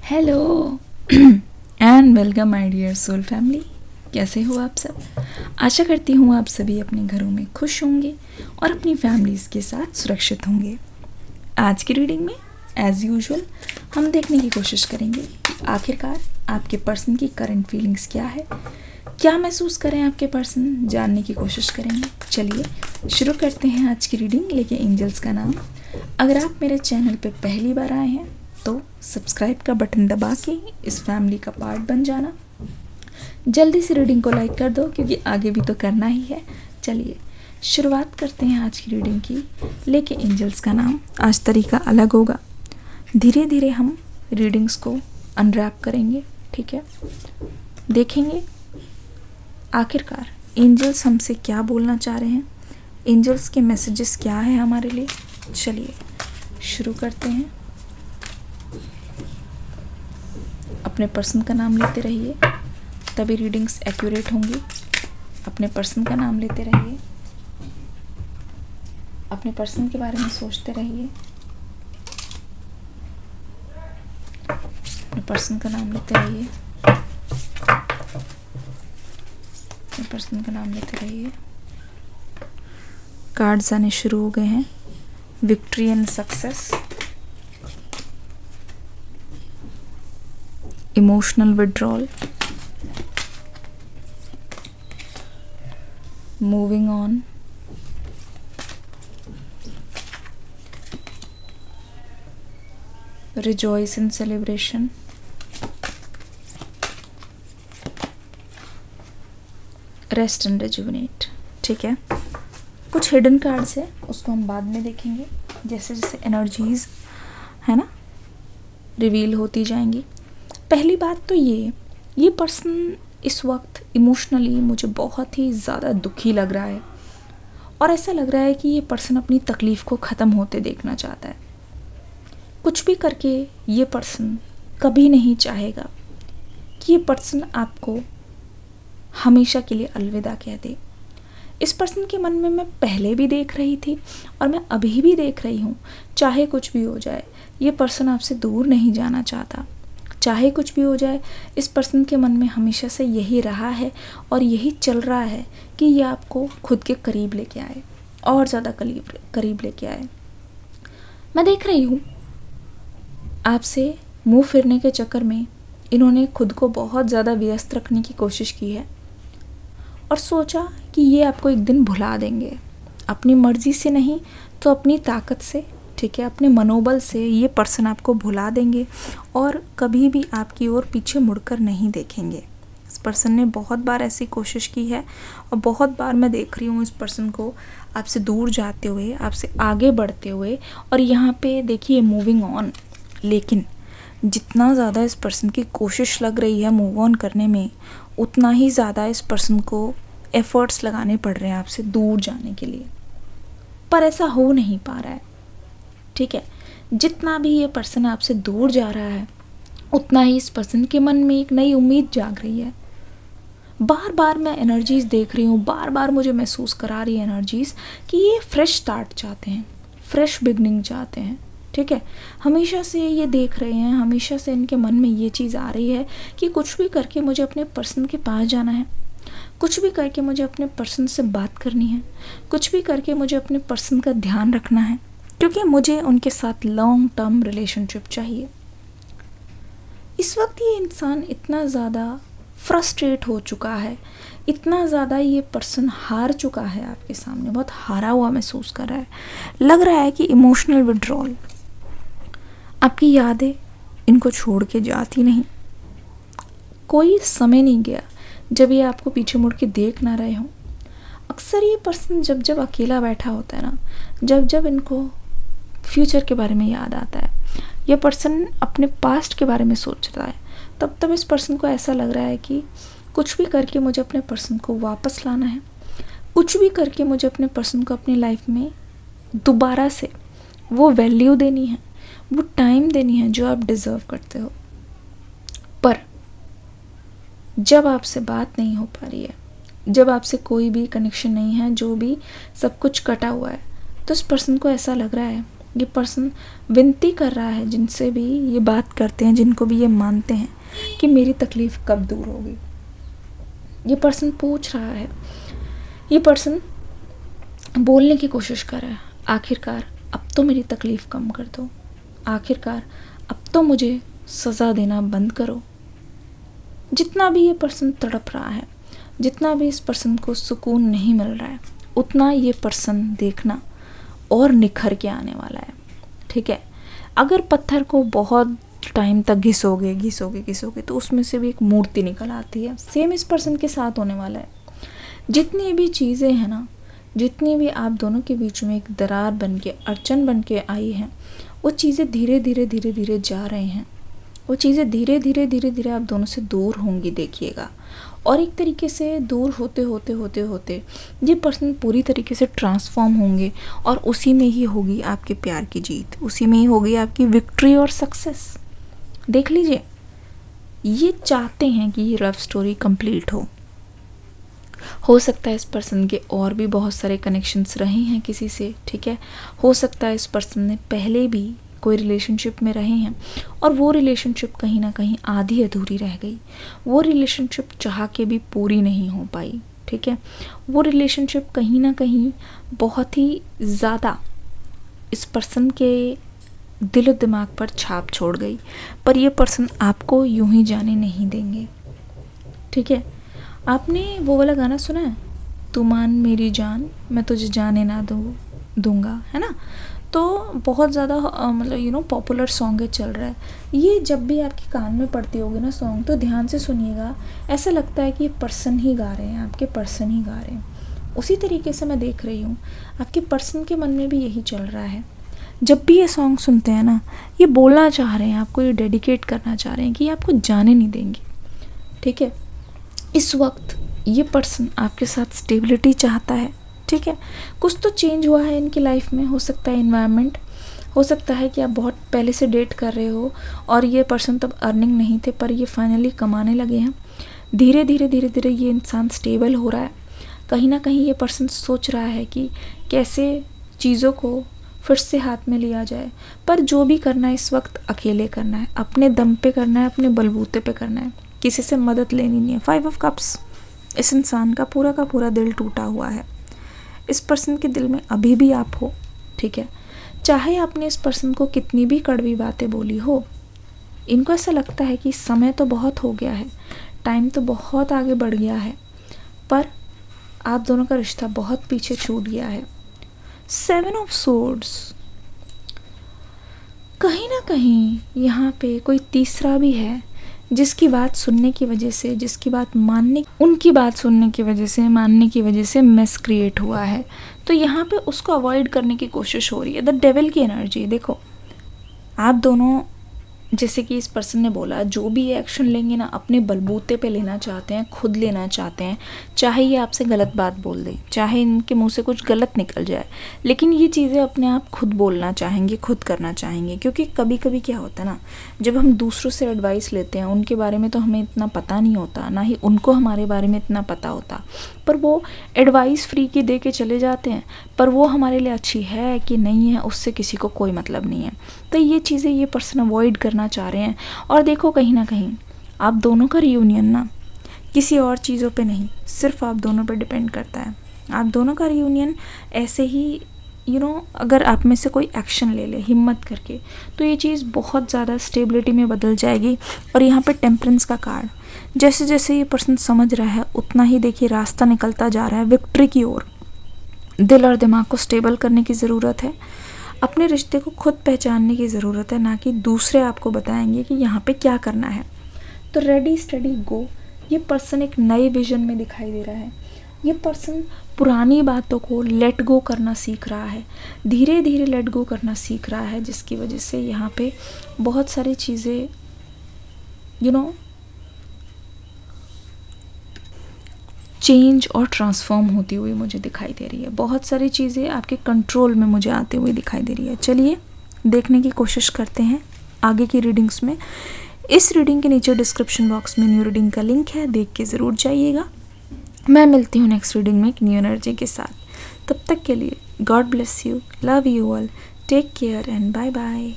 Hello and welcome my dear soul family. कैसे हो आप सब? आशा करती हूँ आप सभी अपने घरों में खुश होंगे और अपनी फैमिलीज़ के साथ सुरक्षित होंगे। आज की रीडिंग में एज़ यूजुअल हम देखने की कोशिश करेंगे कि आखिरकार आपके पर्सन की करंट फीलिंग्स क्या है, क्या महसूस करें आपके पर्सन, जानने की कोशिश करेंगे। चलिए शुरू करते हैं आज की रीडिंग लेके एंजल्स का नाम। अगर आप मेरे चैनल पे पहली बार आए हैं तो सब्सक्राइब का बटन दबा के इस फैमिली का पार्ट बन जाना। जल्दी से रीडिंग को लाइक कर दो क्योंकि आगे भी तो करना ही है। चलिए शुरुआत करते हैं आज की रीडिंग की लेके एंजल्स का नाम। आज तरीका अलग होगा, धीरे धीरे हम रीडिंग्स को अनरैप करेंगे, ठीक है। देखेंगे आखिरकार एंजल्स हमसे क्या बोलना चाह रहे हैं, एंजल्स के मैसेजेस क्या है हमारे लिए। चलिए शुरू करते हैं। अपने पर्सन का नाम लेते रहिए, तभी रीडिंग्स एक्यूरेट होंगी। अपने पर्सन का नाम लेते रहिए, अपने पर्सन के बारे में सोचते रहिए। अपने पर्सन का नाम लेते रहिए, अपने पर्सन का नाम लेते रहिए। कार्ड्स आने शुरू हो गए हैं। Victory and success, emotional withdrawal, moving on, rejoice in celebration, rest and rejuvenate. ठीक है, कुछ हिडन कार्ड्स है उसको हम बाद में देखेंगे, जैसे जैसे एनर्जीज है ना रिवील होती जाएंगी। पहली बात तो ये पर्सन इस वक्त इमोशनली मुझे बहुत ही ज़्यादा दुखी लग रहा है और ऐसा लग रहा है कि ये पर्सन अपनी तकलीफ़ को ख़त्म होते देखना चाहता है। कुछ भी करके ये पर्सन कभी नहीं चाहेगा कि ये पर्सन आपको हमेशा के लिए अलविदा कह दे। इस पर्सन के मन में मैं पहले भी देख रही थी और मैं अभी भी देख रही हूँ, चाहे कुछ भी हो जाए ये पर्सन आपसे दूर नहीं जाना चाहता। चाहे कुछ भी हो जाए इस पर्सन के मन में हमेशा से यही रहा है और यही चल रहा है कि ये आपको खुद के करीब लेके आए, और ज़्यादा करीब लेके आए। मैं देख रही हूँ आपसे मुंह फिरने के चक्कर में इन्होंने खुद को बहुत ज़्यादा व्यस्त रखने की कोशिश की है और सोचा कि ये आपको एक दिन भुला देंगे, अपनी मर्ज़ी से नहीं तो अपनी ताकत से, ठीक है, अपने मनोबल से ये पर्सन आपको भुला देंगे और कभी भी आपकी ओर पीछे मुड़कर नहीं देखेंगे। इस पर्सन ने बहुत बार ऐसी कोशिश की है और बहुत बार मैं देख रही हूँ इस पर्सन को आपसे दूर जाते हुए, आपसे आगे बढ़ते हुए, और यहाँ पे देखिए मूविंग ऑन। लेकिन जितना ज़्यादा इस पर्सन की कोशिश लग रही है मूव ऑन करने में, उतना ही ज़्यादा इस पर्सन को एफ़र्ट्स लगाने पड़ रहे हैं आपसे दूर जाने के लिए, पर ऐसा हो नहीं पा रहा है। ठीक है, जितना भी ये पर्सन आपसे दूर जा रहा है उतना ही इस पर्सन के मन में एक नई उम्मीद जाग रही है। बार बार मैं एनर्जीज़ देख रही हूँ, बार बार मुझे महसूस करा रही है एनर्जीज़ कि ये फ्रेश स्टार्ट चाहते हैं, फ्रेश बिगनिंग चाहते हैं। ठीक है, हमेशा से ये देख रहे हैं, हमेशा से इनके मन में ये चीज़ आ रही है कि कुछ भी करके मुझे अपने पर्सन के पास जाना है, कुछ भी करके मुझे अपने पर्सन से बात करनी है, कुछ भी करके मुझे अपने पर्सन का ध्यान रखना है, क्योंकि मुझे उनके साथ लॉन्ग टर्म रिलेशनशिप चाहिए। इस वक्त ये इंसान इतना ज़्यादा फ्रस्ट्रेट हो चुका है, इतना ज़्यादा ये पर्सन हार चुका है, आपके सामने बहुत हारा हुआ महसूस कर रहा है। लग रहा है कि इमोशनल विड्रॉल, आपकी यादें इनको छोड़ के जाती नहीं। कोई समय नहीं गया जब ये आपको पीछे मुड़ के देख ना रहे हों। अक्सर ये पर्सन जब जब अकेला बैठा होता है ना, जब जब इनको फ्यूचर के बारे में याद आता है, यह पर्सन अपने पास्ट के बारे में सोचता है, तब तब इस पर्सन को ऐसा लग रहा है कि कुछ भी करके मुझे अपने पर्सन को वापस लाना है, कुछ भी करके मुझे अपने पर्सन को अपनी लाइफ में दोबारा से वो वैल्यू देनी है, वो टाइम देनी है जो आप डिज़र्व करते हो। पर जब आपसे बात नहीं हो पा रही है, जब आपसे कोई भी कनेक्शन नहीं है, जो भी सब कुछ कटा हुआ है, तो इस पर्सन को ऐसा लग रहा है ये पर्सन विनती कर रहा है, जिनसे भी ये बात करते हैं, जिनको भी ये मानते हैं कि मेरी तकलीफ़ कब दूर होगी। ये पर्सन पूछ रहा है, ये पर्सन बोलने की कोशिश कर रहा है, आखिरकार अब तो मेरी तकलीफ़ कम कर दो, आखिरकार अब तो मुझे सज़ा देना बंद करो। जितना भी ये पर्सन तड़प रहा है, जितना भी इस पर्सन को सुकून नहीं मिल रहा है, उतना ये पर्सन देखना और निखर के आने वाला है। ठीक है, अगर पत्थर को बहुत टाइम तक घिसोगे तो उसमें से भी एक मूर्ति निकल आती है। सेम इस पर्सन के साथ होने वाला है। जितनी भी चीज़ें हैं ना, जितनी भी आप दोनों के बीच में एक दरार बन के, अड़चन बन के आई हैं, वो चीज़ें धीरे धीरे जा रहे हैं। वो चीज़ें धीरे धीरे आप दोनों से दूर होंगी, देखिएगा। और एक तरीके से दूर होते ये पर्सन पूरी तरीके से ट्रांसफॉर्म होंगे और उसी में ही होगी आपके प्यार की जीत, उसी में ही होगी आपकी विक्ट्री और सक्सेस। देख लीजिए, ये चाहते हैं कि ये लव स्टोरी कंप्लीट हो सकता है इस पर्सन के और भी बहुत सारे कनेक्शंस रहे हैं किसी से। ठीक है, हो सकता है इस पर्सन ने पहले भी कोई रिलेशनशिप में रहे हैं और वो रिलेशनशिप कहीं ना कहीं आधी अधूरी रह गई, वो रिलेशनशिप चाह के भी पूरी नहीं हो पाई। ठीक है, वो रिलेशनशिप कहीं ना कहीं बहुत ही ज़्यादा इस पर्सन के दिल और दिमाग पर छाप छोड़ गई, पर ये पर्सन आपको यूं ही जाने नहीं देंगे। ठीक है, आपने वो वाला गाना सुना है, तू मान मेरी जान मैं तुझे जाने ना दूंगा, है ना? तो बहुत ज़्यादा मतलब पॉपुलर सॉन्ग है, चल रहा है। ये जब भी आपके कान में पड़ती होगी ना सॉन्ग, तो ध्यान से सुनिएगा, ऐसा लगता है कि ये पर्सन ही गा रहे हैं, आपके पर्सन ही गा रहे हैं। उसी तरीके से मैं देख रही हूँ आपके पर्सन के मन में भी यही चल रहा है। जब भी ये सॉन्ग सुनते हैं ना, ये बोलना चाह रहे हैं आपको, ये डेडिकेट करना चाह रहे हैं कि ये आपको जाने नहीं देंगे। ठीक है, इस वक्त ये पर्सन आपके साथ स्टेबिलिटी चाहता है। ठीक है, कुछ तो चेंज हुआ है इनकी लाइफ में, हो सकता है एनवायरनमेंट, हो सकता है कि आप बहुत पहले से डेट कर रहे हो और ये पर्सन तब अर्निंग नहीं थे, पर ये फाइनली कमाने लगे हैं। धीरे धीरे ये इंसान स्टेबल हो रहा है। कहीं ना कहीं ये पर्सन सोच रहा है कि कैसे चीज़ों को फिर से हाथ में लिया जाए, पर जो भी करना है इस वक्त अकेले करना है, अपने दम पे करना है, अपने बलबूते पे करना है, किसी से मदद लेनी नहीं है। 5 ऑफ कप्स, इस इंसान का पूरा दिल टूटा हुआ है। इस पर्सन के दिल में अभी भी आप हो। ठीक है, चाहे आपने इस पर्सन को कितनी भी कड़वी बातें बोली हो, इनको ऐसा लगता है कि समय तो बहुत हो गया है, टाइम तो बहुत आगे बढ़ गया है, पर आप दोनों का रिश्ता बहुत पीछे छूट गया है। 7 ऑफ सोर्ड्स, कहीं ना कहीं यहाँ पे कोई तीसरा भी है जिसकी बात सुनने की वजह से, उनकी बात सुनने की वजह से, मानने की वजह से मिस क्रिएट हुआ है। तो यहाँ पे उसको अवॉइड करने की कोशिश हो रही है। द डेविल की एनर्जी देखो, आप दोनों, जैसे कि इस पर्सन ने बोला, जो भी एक्शन लेंगे ना अपने बलबूते पे लेना चाहते हैं, खुद लेना चाहते हैं। चाहे ये आपसे गलत बात बोल दे, चाहे इनके मुंह से कुछ गलत निकल जाए, लेकिन ये चीज़ें अपने आप खुद बोलना चाहेंगे, खुद करना चाहेंगे। क्योंकि कभी कभी क्या होता है ना, जब हम दूसरों से एडवाइस लेते हैं, उनके बारे में तो हमें इतना पता नहीं होता, ना ही उनको हमारे बारे में इतना पता होता, पर वो एडवाइस फ्री की दे के चले जाते हैं, पर वो हमारे लिए अच्छी है कि नहीं है उससे किसी को कोई मतलब नहीं है। तो ये चीज़ें ये पर्सन अवॉइड करना चाह रहे हैं। और देखो, कहीं ना कहीं आप दोनों का रियूनियन ना किसी और चीज़ों पे नहीं, सिर्फ आप दोनों पे डिपेंड करता है। आप दोनों का रियूनियन ऐसे ही अगर आप में से कोई एक्शन ले ले हिम्मत करके, तो ये चीज़ बहुत ज़्यादा स्टेबिलिटी में बदल जाएगी। और यहाँ पे टेम्परेंस का कार्ड, जैसे जैसे ये पर्सन समझ रहा है, उतना ही देखिए रास्ता निकलता जा रहा है विक्ट्री की ओर। दिल और दिमाग को स्टेबल करने की ज़रूरत है, अपने रिश्ते को खुद पहचानने की ज़रूरत है, ना कि दूसरे आपको बताएंगे कि यहाँ पे क्या करना है। तो रेडी स्टडी गो, ये पर्सन एक नए विजन में दिखाई दे रहा है। ये पर्सन पुरानी बातों को लेट गो करना सीख रहा है, धीरे धीरे लेट गो करना सीख रहा है, जिसकी वजह से यहाँ पे बहुत सारी चीज़ें चेंज और ट्रांसफॉर्म होती हुई मुझे दिखाई दे रही है। बहुत सारी चीज़ें आपके कंट्रोल में मुझे आते हुए दिखाई दे रही है। चलिए देखने की कोशिश करते हैं आगे की रीडिंग्स में। इस रीडिंग के नीचे डिस्क्रिप्शन बॉक्स में न्यू रीडिंग का लिंक है, देख के ज़रूर जाइएगा। मैं मिलती हूँ नेक्स्ट रीडिंग में एक न्यू एनर्जी के साथ। तब तक के लिए God bless you, love you all, take care and bye bye.